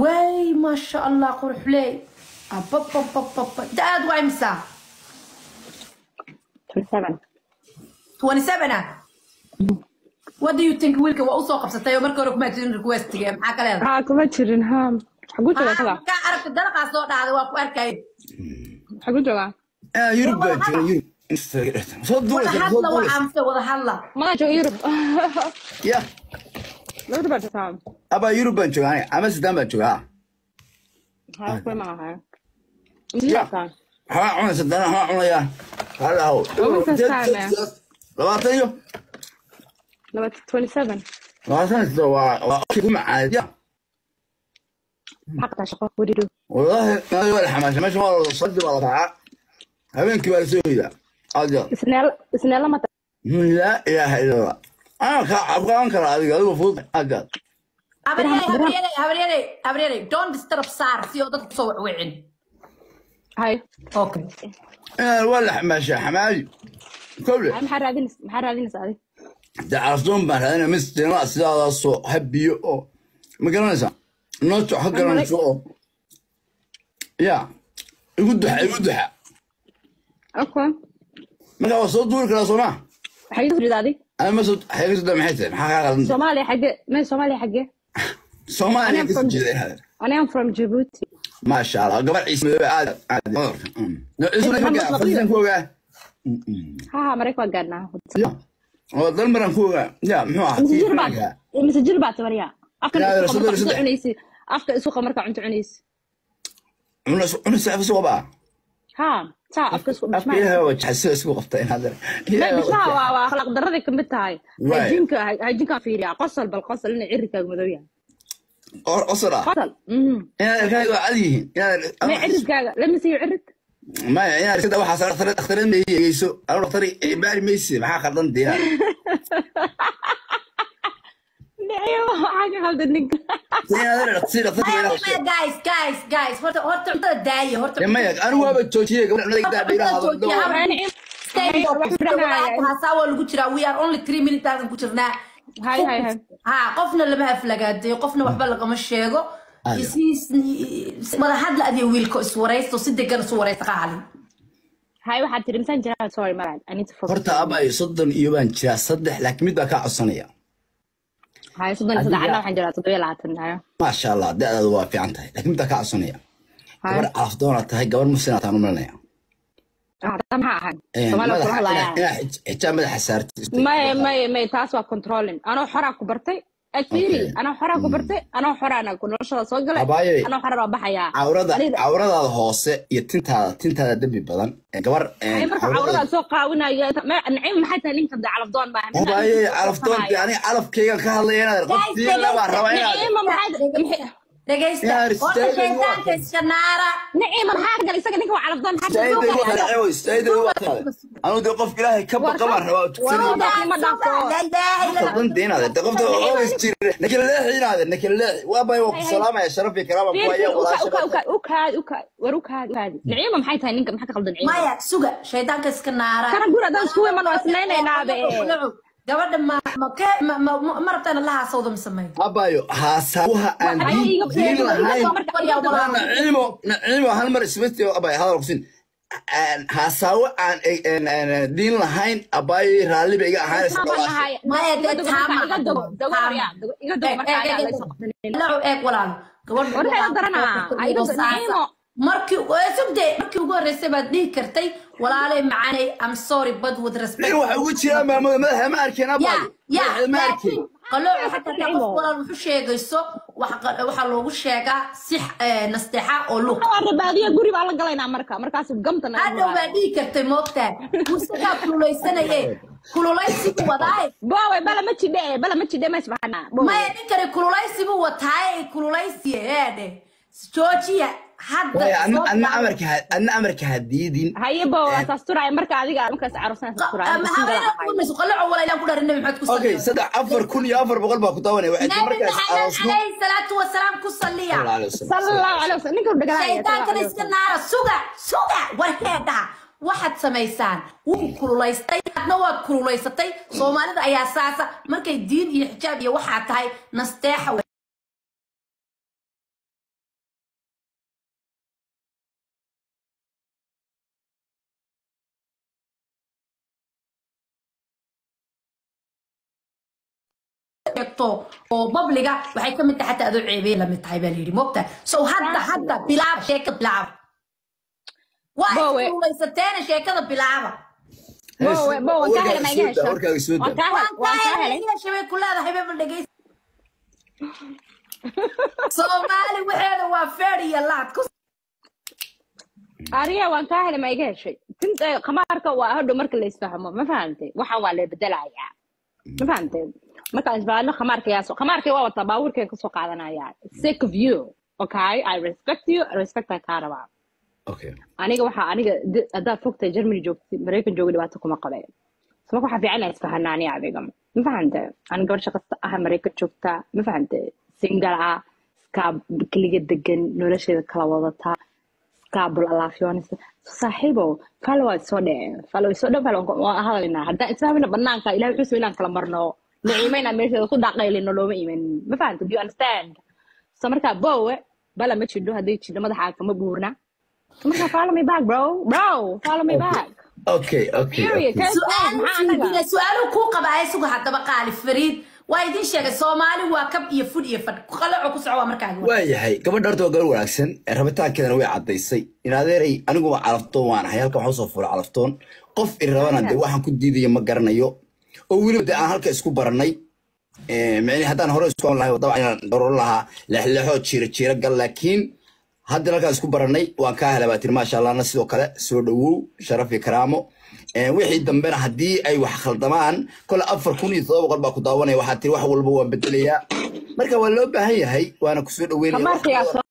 واي ما شاء الله قرح لي داد واي مسا 27. 27 What do you think wiilka waa u soo qabsatay markii hore kuma jirin request-ga maxaa kale ها كما تشيرين ها حقو جوغا كذا ka aragtay dalaqaas soo dhacday waa ku arkay حقو جوغا يوروب يوروب صدق hadla waxa amse wada hadla ما جو يوروب يا لو تبغى تفهم ابا يوروب بنجو يعني اما سدان بنجو ها كوي ما ها يا ها انا سدان ها انا يا هلا هو لو لما 27 لو كيف مع يا حق شقة وديدو والله ما ولا حماس ما شاء الله صدق والله تعال هبين كبار سويدا هذا سنة لما لا اله الا الله انا ابغى انكر هذه قالوا المفروض هذا habaryare don't disturb saar si oo dadku soo wicin هاي okay ولا حماس كله محرادين سعدي تعرفون بقى انا مستنى هذا الصو هبيو ما قلنا نوتو حقنا نشوف يا يقدح اوكي ما هو صوت دور كلا صنع حيدور دادي انا ما صوت حيقصد ما حيتم حقا صومالي حقه ما صومالي حقه صومالي هذا انا from Djibouti ما شاء الله قبل عيسى عادي اسمه فوق فوق ها مريك وقعنا هو ظل مرن فوق يا محوها مسجل بعد مريا afka suuqa marka cunto cunaysi una saafa suuqa baa ha saa afka suuqa afka yahay wajhayso isku qabtay in hadal waa akhlaaq darrada kamid tahay hajinka fiiriya qosol bal qosol in cirkaaga madow yahay qosol qosol ina kay wacdiin ma cirkaaga lama sii cirk ما يعني كده واحد صار اخترين ما يجيسو انا اختاري باري ميسي ما خلدان دينا ايوه حاجه خلدنك دينا تصير guys horta daayo horta ما انا waa bajoojiye gabadha naga daadhiiraha haasaa waa lagu jiraa we are only 3 minutes aan ku jirnaa hay ha qofna lama aflagaaday qofna waxba lagama sheego madaxad la adiyo wiilko iswaraysto si degan isu waraysta qaali hay waxaad tiri misan jiraa sorry marad I need to focus horta abay 30 iyo baan jiraa 3 laakiin mid baa ka codsanaya hay 30 ana waxaan jiraa 27 ma sha Allah da'daadu waa fiican tahay laakiin mid baa ka codsanaya gabar afdoona tahay gabar muslimaad aan u malanaya ما أحد. حتى مدح حسارتي. ما تاسوا كنترولين. أنا حرا كبرتي. أكيري. أنا حرا كبرتي. أنا حرا أنا كنا نشرب صقلة. أنا حرا ربحيا. عورة هوسة يتنتها دبي بدن. جوار. عورة سوق قاونا يا ما نعيم حتى لين تبدأ على فضون بها. باي على فضون يعني على كيا كهالينا. قصدي لا نعيم ما حد. دقيقة شيطانك الشنارة نعيم الحارقة اللي ساكنك وعلى فضون حتى استيد أنا ودي قف كلاه كبر قمر فضون دين هذا تقف نكل الله هذا نكل الله وابا يوقف سلامة يا شرف يا كرامة بوايا ولا وروك هذا نعيم ما حيتها نينك ما حكى خلد نعيم ما يا سوق شيطانك الشنارة كان أقول هذا سوي من واسنين نابه gabadha ma rabtaan allaha sawda masamayn abayo haasawaha aan diin lahayn naciimo hal mar isbitay abayo hadal qusin haasawa aan diin lahayn abayo raali bay iga ahaanaysa ma ee taama iga dog markaa eeg walaal gabadha markii ugu horeysay baad dhihi kartay walaalay macaanay I'm sorry but with respect waxa ugu jira maamada madaxa ma arkeen abay ma arkeen qalooc xataa qof walaal wuxuu sheegayso waxa loogu sheegaa si nasteexa oo lug rabaadiya guri baa la galaynaa markaas gamtana hadda baad dhihi kartay moogtaa mustaqa kululeysanay kululeysi wadaay baa bala ma jidhe ma isbaxna ma nin kale kululeysi buu wataay kululeysi eede joojiya أنا أمرك هديدين هاي بوا تسترعي مركا هذيك مركا عروسنا تسترعي ما هذا يقول مسقلع ولا يقول النبي محمد كسر أوكي صدق أفر كل يافر بقلبه كتاوني واحد مركز عليه الصلاة والسلام كسليا صلى الله عليه وسلم نقول دقائق شيطان كان يسكن على سوقا ورهدا واحد سميسان وكلوليستي نواد كلوليستي صومالي أي أساسا مركا الدين يحجاب يوحى تاي نستاح sheegto oo babliga waxay ka mid tahay xataa adoo ceebeen la mid tahay baa la yidhi moogta so hadda bilaab sheekada bilaab waa kululeysateen sheekada bilaaba waan ka helay magaasha waan ka helay shabay kullada habeen dhageys Soomaali waxeeda waa feeriya laad ku ariya waan ka helay magaasha tinta khamaarka waa hadho marka la isfahmo ma fahantay waxaan waa la bedelayaa ma fahantay marka isbaano khamaarka waa wata baawurkeen ka soo qaadanaya sick of you okay I respect you I respect that karaba okay aniga hadda fogtay Germany joogtay Mareykan joogay dhibaato kuma qabeen soo waxa fiican ay isfahanaani adiga ma fahantay aniga gabar shaqasta ah Mareykan joogta ma fahantay single ah ka kaliya degan nolosheeda kala wadata قابل الله في ونس صاحبه فلو سودة فلو هذا هذا إسمعنا بنانك إلى حسوا إلى كلام مرنو نعيمنا ماشي خد عقيل إنه لو مؤمن ما فهمت do you understand سمرك بوه بلا ما تشدو هذي تشدو ما ضحك ما بورنا سمرك follow me back bro follow me back okay سؤال كوكا بعيس وحتى بقى على فريد وايدين شيء Soomaali waa kab iyo fud iyo fad qalaco ku socdo markaa waayahay gabadha horta gal wanaagsan rabitaankeedana way cadeysay in adeeray anigu waa calaftoon waan ahay halka waxaan soo furay calaftoon qof irrabanade waxaan ku diidayo ma garanayo oo waliba aan halka isku baranay macni hadaan hore isku lahayn wada inaan doro laha leexleexo jiira gal laakiin hadda halka isku baranay waan ka helay baatir ma sha Allah sidoo kale soo dhawow sharaf iyo karaamo wixii dambena hadii ay wax khaldamaan kala 4700 baa ku daawanay waxa tii wax walba waa bedelayaa marka waa loo baahan yahay waana ku soo dhaweynaa